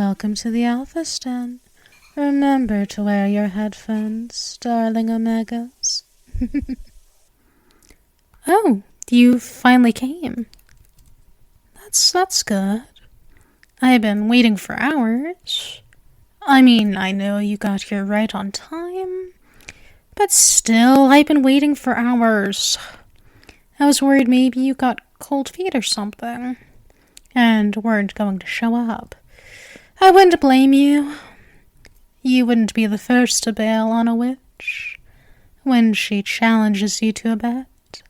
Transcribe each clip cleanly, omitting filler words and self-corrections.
Welcome to the Alpha Stand. Remember to wear your headphones, darling Omegas. Oh, you finally came. That's good. I've been waiting for hours. I mean, I know you got here right on time, but still, I've been waiting for hours. I was worried maybe you got cold feet or something, and weren't going to show up. I wouldn't blame you. You wouldn't be the first to bail on a witch when she challenges you to a bet.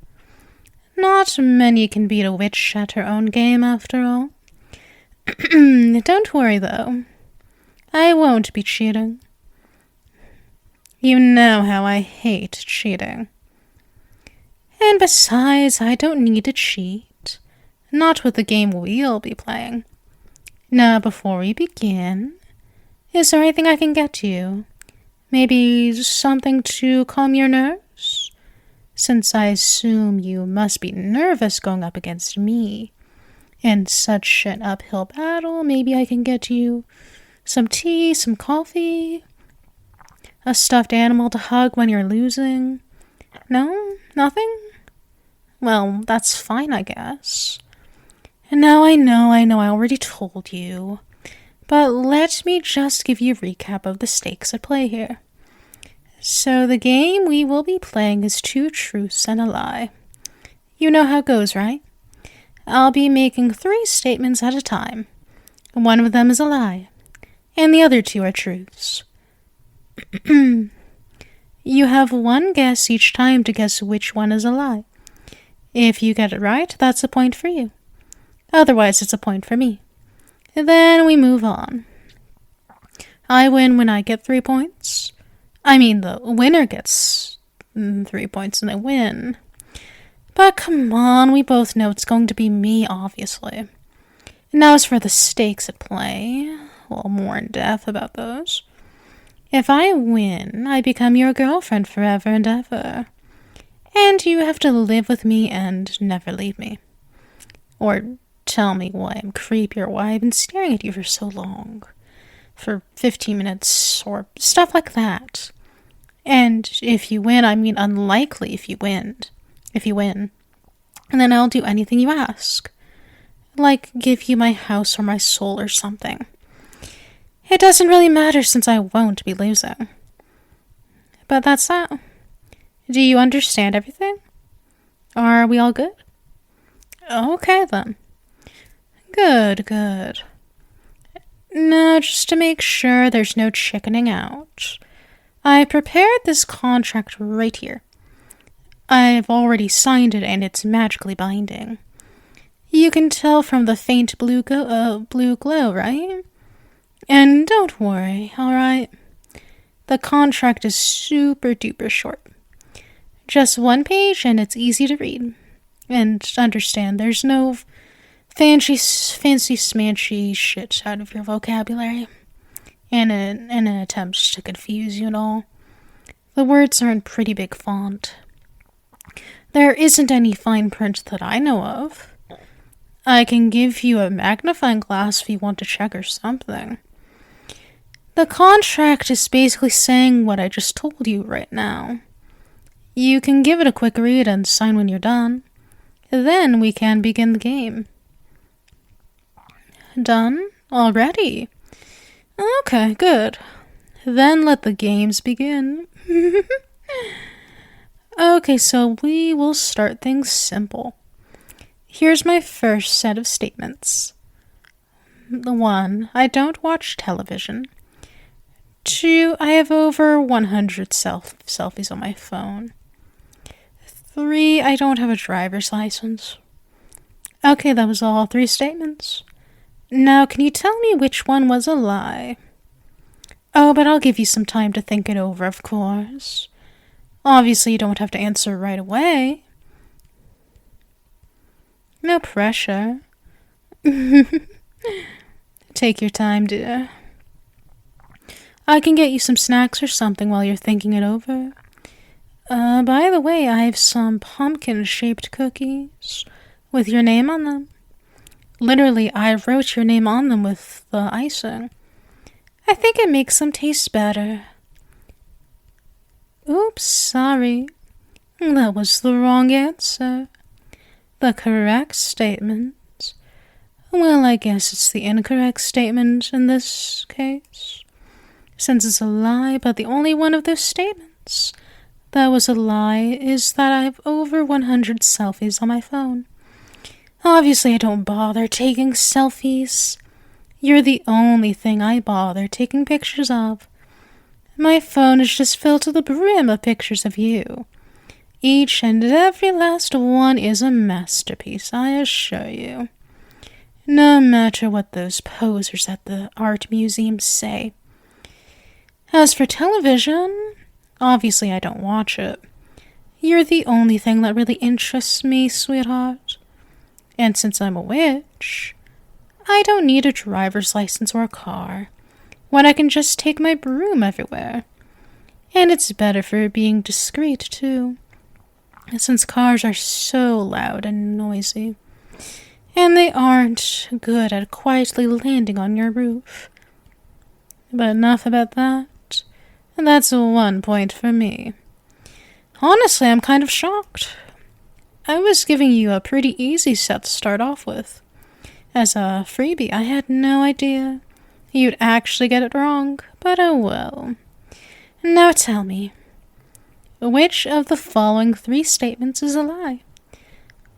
Not many can beat a witch at her own game, after all. Don't worry, though. I won't be cheating. You know how I hate cheating. And besides, I don't need to cheat. Not with the game we'll be playing. Now, before we begin, is there anything I can get you? Maybe something to calm your nerves? Since I assume you must be nervous going up against me in such an uphill battle, maybe I can get you some tea, some coffee, a stuffed animal to hug when you're losing. No? Nothing? Well, that's fine, I guess. And now I know I already told you, but let me just give you a recap of the stakes at play here. So the game we will be playing is 2 truths and a lie. You know how it goes, right? I'll be making 3 statements at a time. One of them is a lie, and the other 2 are truths. You have 1 guess each time to guess which one is a lie. If you get it right, that's a point for you. Otherwise, it's a point for me. Then we move on. I win when I get 3 points. I mean, the winner gets 3 points and they win. But come on, we both know it's going to be me, obviously. Now as for the stakes at play, well, more in depth about those. If I win, I become your girlfriend forever and ever. And you have to live with me and never leave me. Or tell me why I'm creepy or why I've been staring at you for so long. For 15 minutes or stuff like that. And if you win, I mean unlikely if you win. And then I'll do anything you ask. Like give you my house or my soul or something. It doesn't really matter since I won't be losing. But that's that. Do you understand everything? Are we all good? Okay then. Good. Now, just to make sure there's no chickening out, I prepared this contract right here. I've already signed it and it's magically binding. You can tell from the faint blue glow, right? And don't worry, alright? The contract is super duper short. Just 1 page and it's easy to read. And understand, there's no fancy smanchy shit out of your vocabulary in an attempt to confuse you and all. The words are in pretty big font. There isn't any fine print that I know of. I can give you a magnifying glass if you want to check or something. The contract is basically saying what I just told you right now. You can give it a quick read and sign when you're done. Then we can begin the game. Done? Already? Okay, good. Then let the games begin. Okay, so we will start things simple. Here's my first set of statements. 1, I don't watch television. 2, I have over 100 selfies on my phone. 3, I don't have a driver's license. Okay, that was all 3 statements. Now, can you tell me which one was a lie? Oh, but I'll give you some time to think it over, of course. Obviously, you don't have to answer right away. No pressure. Take your time, dear. I can get you some snacks or something while you're thinking it over. By the way, I have some pumpkin-shaped cookies with your name on them. Literally, I wrote your name on them with the icing. I think it makes them taste better. Oops, sorry. That was the wrong answer. The correct statement. Well, I guess it's the incorrect statement in this case, since it's a lie, but the only one of those statements that was a lie is that I have over 100 selfies on my phone. Obviously, I don't bother taking selfies. You're the only thing I bother taking pictures of. My phone is just filled to the brim of pictures of you. Each and every last one is a masterpiece, I assure you. No matter what those posers at the art museum say. As for television, obviously I don't watch it. You're the only thing that really interests me, sweetheart. And since I'm a witch, I don't need a driver's license or a car, when I can just take my broom everywhere. And it's better for being discreet, too, since cars are so loud and noisy. And they aren't good at quietly landing on your roof. But enough about that. That's 1 point for me. Honestly, I'm kind of shocked. I was giving you a pretty easy set to start off with. As a freebie, I had no idea you'd actually get it wrong, but oh well. Now tell me, which of the following 3 statements is a lie?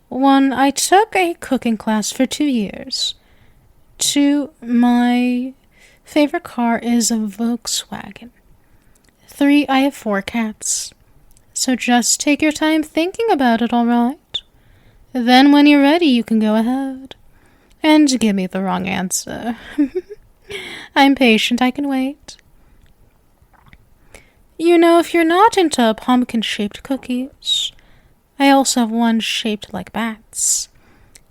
1. I took a cooking class for 2 years. 2. My favorite car is a Volkswagen. 3. I have 4 cats. So just take your time thinking about it, alright? Then when you're ready, you can go ahead and give me the wrong answer. I'm patient, I can wait. You know, if you're not into pumpkin-shaped cookies, I also have one shaped like bats.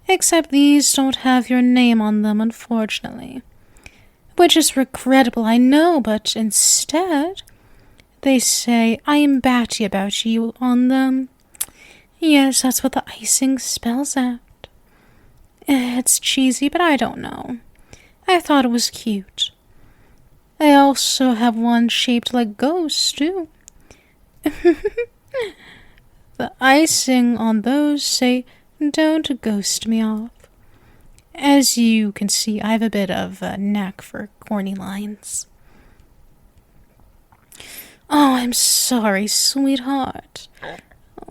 Except these don't have your name on them, unfortunately. Which is regrettable, I know, but instead, they say, I am batty about you on them. Yes, that's what the icing spells out. It's cheesy, but I don't know. I thought it was cute. I also have one shaped like ghosts, too. The icing on those say, don't ghost me off. As you can see, I have a bit of a knack for corny lines. Oh, I'm sorry, sweetheart.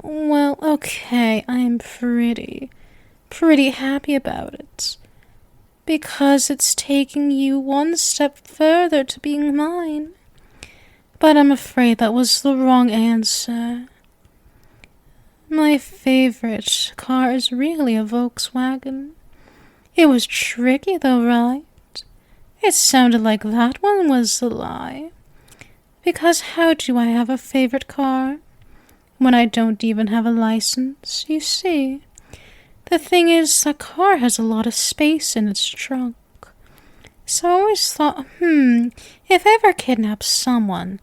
Well, okay, I'm pretty happy about it. Because it's taking you 1 step further to being mine. But I'm afraid that was the wrong answer. My favorite car is really a Volkswagen. It was tricky though, right? It sounded like that one was a lie. Because how do I have a favorite car when I don't even have a license, you see? The thing is, a car has a lot of space in its trunk. So I always thought, if I ever kidnapped someone,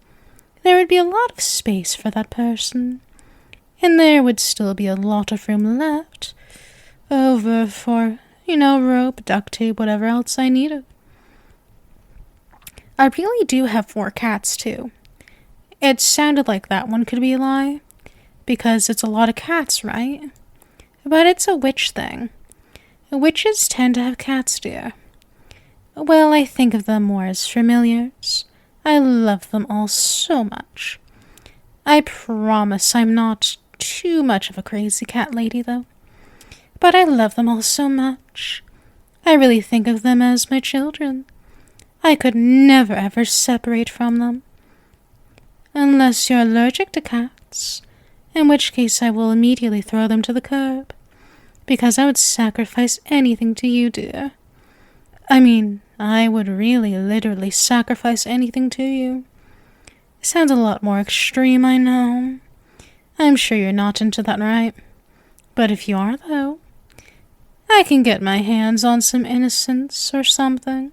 there would be a lot of space for that person. And there would still be a lot of room left over for, rope, duct tape, whatever else I needed. I really do have 4 cats, too. It sounded like that one could be a lie, because it's a lot of cats, right? But it's a witch thing. Witches tend to have cats, dear. Well, I think of them more as familiars. I love them all so much. I promise I'm not too much of a crazy cat lady, though. But I love them all so much. I really think of them as my children. I could never ever separate from them. Unless you're allergic to cats, in which case I will immediately throw them to the curb, because I would sacrifice anything to you, dear. I mean, I would really literally sacrifice anything to you. Sounds a lot more extreme, I know. I'm sure you're not into that, right? But if you are, though, I can get my hands on some innocence or something.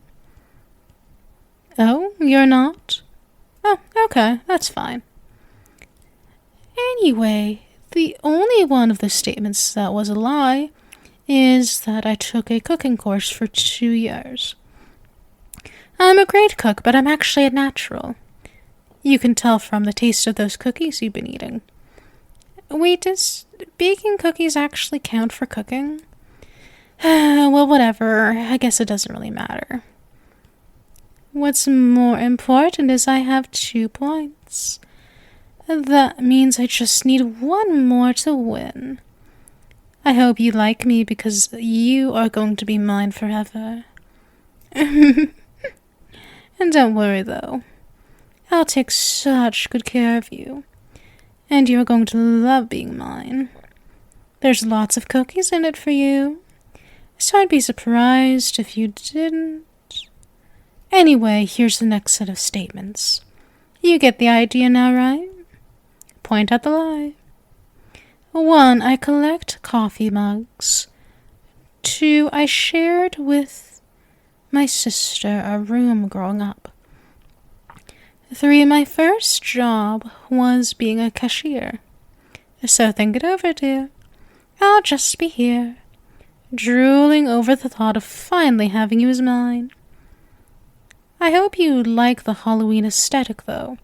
Oh, you're not? Oh, okay, that's fine. Anyway, the only one of the statements that was a lie is that I took a cooking course for 2 years. I'm a great cook, but I'm actually a natural. You can tell from the taste of those cookies you've been eating. Wait, does baking cookies actually count for cooking? Well, whatever. I guess it doesn't really matter. What's more important is I have 2 points. That means I just need 1 more to win. I hope you like me because you are going to be mine forever. And don't worry, though. I'll take such good care of you. And you're going to love being mine. There's lots of cookies in it for you. So I'd be surprised if you didn't. Anyway, here's the next set of statements. You get the idea now, right? Point out the lie. 1. I collect coffee mugs. 2. I shared with my sister a room growing up. 3. My first job was being a cashier. So think it over, dear. I'll just be here, drooling over the thought of finally having you as mine. I hope you like the Halloween aesthetic, though,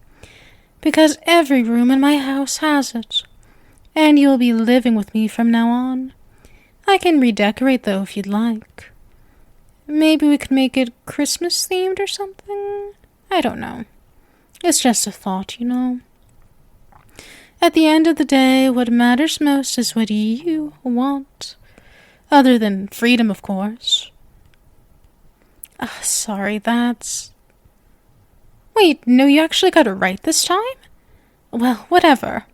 because every room in my house has it, and you'll be living with me from now on. I can redecorate, though, if you'd like. Maybe we could make it Christmas-themed or something? I don't know. It's just a thought, you know. At the end of the day, what matters most is what you want. Other than freedom, of course. Sorry, that's... Wait, no, you actually got it right this time? Well, whatever.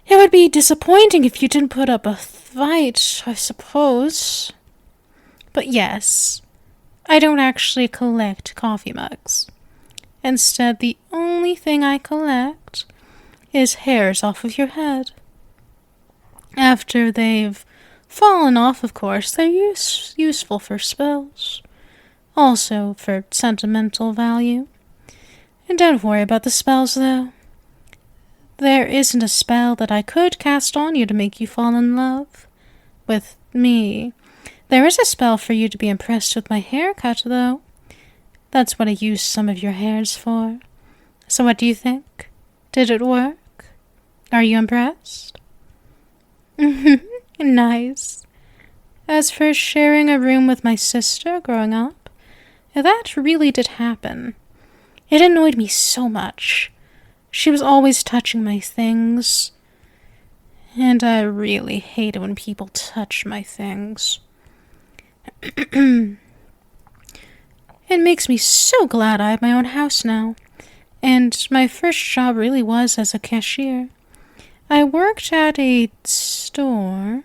It would be disappointing if you didn't put up a fight, I suppose. But yes, I don't actually collect coffee mugs. Instead, the only thing I collect is hairs off of your head. After they've fallen off, of course, they're useful for spells. Also for sentimental value. And don't worry about the spells, though. There isn't a spell that I could cast on you to make you fall in love with me. There is a spell for you to be impressed with my haircut, though. That's what I used some of your hairs for. So what do you think? Did it work? Are you impressed? Nice. As for sharing a room with my sister growing up, that really did happen. It annoyed me so much. She was always touching my things. And I really hate it when people touch my things. It makes me so glad I have my own house now. And my first job really was as a cashier. I worked at a store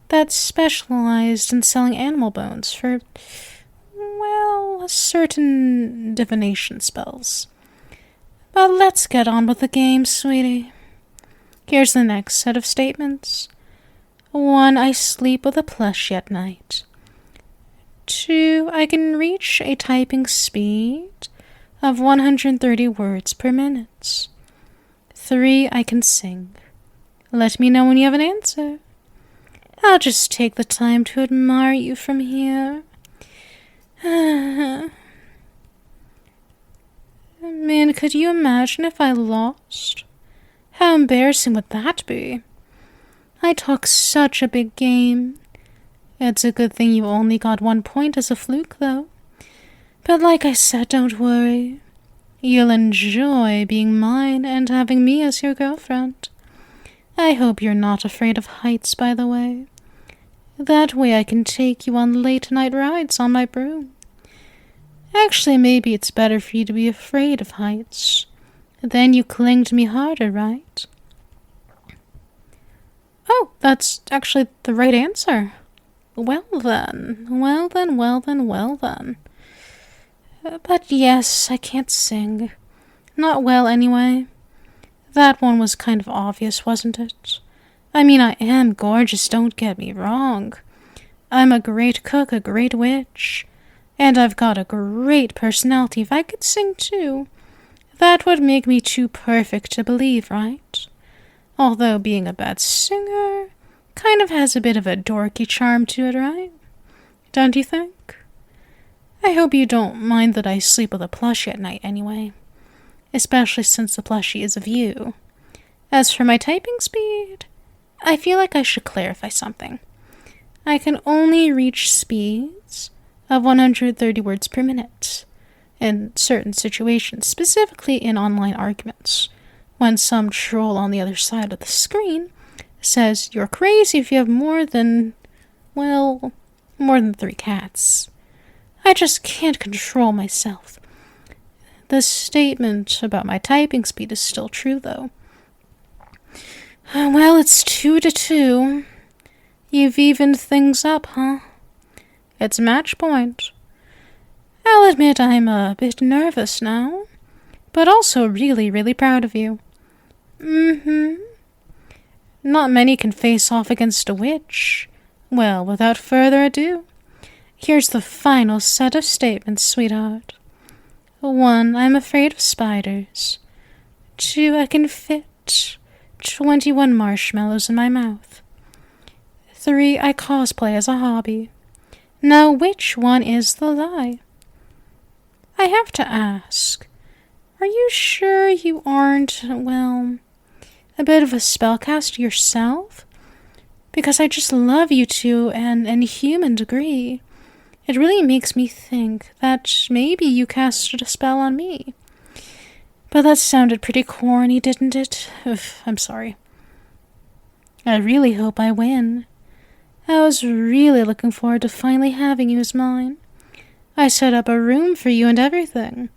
that specialized in selling animal bones for, well, certain divination spells. But let's get on with the game, sweetie. Here's the next set of statements. 1. I sleep with a plushie at night. 2. I can reach a typing speed of 130 words per minute. 3. I can sing. Let me know when you have an answer. I'll just take the time to admire you from here. Man, could you imagine if I lost? How embarrassing would that be? I talk such a big game. It's a good thing you only got 1 point as a fluke, though. But like I said, don't worry. You'll enjoy being mine and having me as your girlfriend. I hope you're not afraid of heights, by the way. That way I can take you on late-night rides on my broom. Actually, maybe it's better for you to be afraid of heights. Then you cling to me harder, right? Oh, that's actually the right answer. Well then. But yes, I can't sing. Not well, anyway. That one was kind of obvious, wasn't it? I mean, I am gorgeous, don't get me wrong. I'm a great cook, a great witch. And I've got a great personality. If I could sing too, that would make me too perfect to believe, right? Although being a bad singer kind of has a bit of a dorky charm to it, right? Don't you think? I hope you don't mind that I sleep with a plushie at night anyway, especially since the plushie is of you. As for my typing speed, I feel like I should clarify something. I can only reach speeds of 130 words per minute in certain situations, specifically in online arguments, when some troll on the other side of the screen says you're crazy if you have more than 3 cats. I just can't control myself. The statement about my typing speed is still true, though. Well, it's 2-2. You've evened things up, huh? It's match point. I'll admit I'm a bit nervous now, but also really, really proud of you. Not many can face off against a witch. Well, without further ado, here's the final set of statements, sweetheart. 1, I'm afraid of spiders. 2, I can fit 21 marshmallows in my mouth. 3, I cosplay as a hobby. Now, which one is the lie? I have to ask, are you sure you aren't, a bit of a spellcaster yourself? Because I just love you to an inhuman degree. It really makes me think that maybe you casted a spell on me. But that sounded pretty corny, didn't it? I'm sorry. I really hope I win. I was really looking forward to finally having you as mine. I set up a room for you and everything,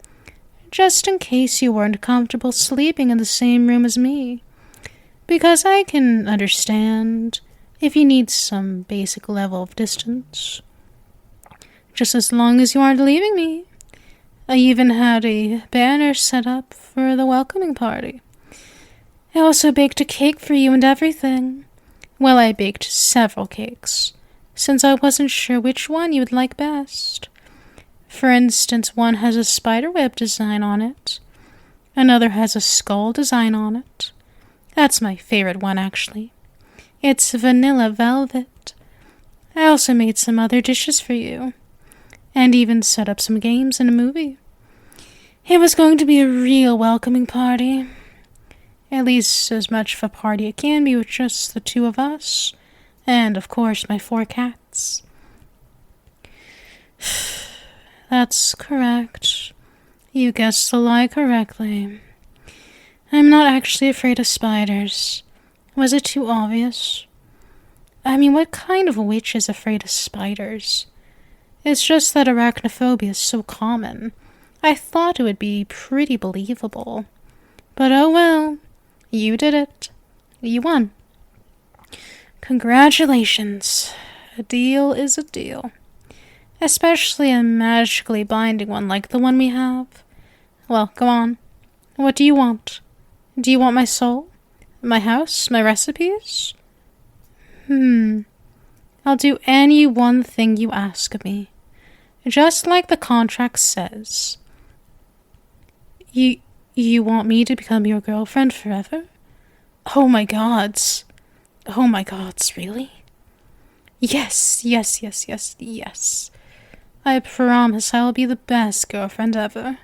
just in case you weren't comfortable sleeping in the same room as me. Because I can understand if you need some basic level of distance. Just as long as you aren't leaving me. I even had a banner set up for the welcoming party. I also baked a cake for you and everything. Well, I baked several cakes, since I wasn't sure which one you would like best. For instance, one has a spiderweb design on it. Another has a skull design on it. That's my favorite one, actually. It's vanilla velvet. I also made some other dishes for you, and even set up some games and a movie. It was going to be a real welcoming party. At least as much of a party it can be with just the 2 of us, and of course my 4 cats. That's correct. You guessed the lie correctly. I'm not actually afraid of spiders. Was it too obvious? I mean, what kind of witch is afraid of spiders? It's just that arachnophobia is so common. I thought it would be pretty believable. But oh well, you did it. You won. Congratulations. A deal is a deal. Especially a magically binding one like the one we have. Well, go on. What do you want? Do you want my soul? My house? My recipes? I'll do any one thing you ask of me. Just like the contract says. You want me to become your girlfriend forever? Oh my gods, really? Yes. I promise I will be the best girlfriend ever.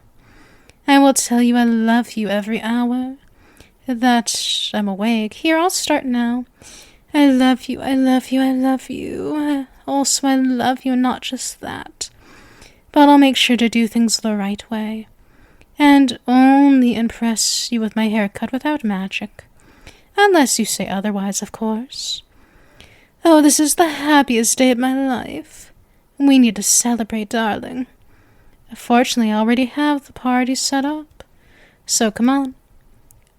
I will tell you I love you every hour that I'm awake. Here, I'll start now. I love you. Also, I love you, and not just that. But I'll make sure to do things the right way. And only impress you with my haircut without magic. Unless you say otherwise, of course. Oh, this is the happiest day of my life. We need to celebrate, darling. Fortunately, I already have the party set up. So come on.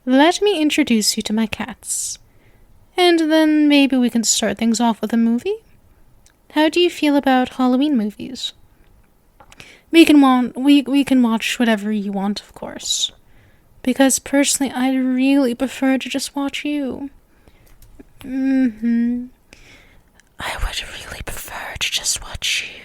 Let me introduce you to my cats. And then maybe we can start things off with a movie? How do you feel about Halloween movies? We can watch whatever you want, of course. Because personally, I'd really prefer to just watch you. I would really prefer to just watch you.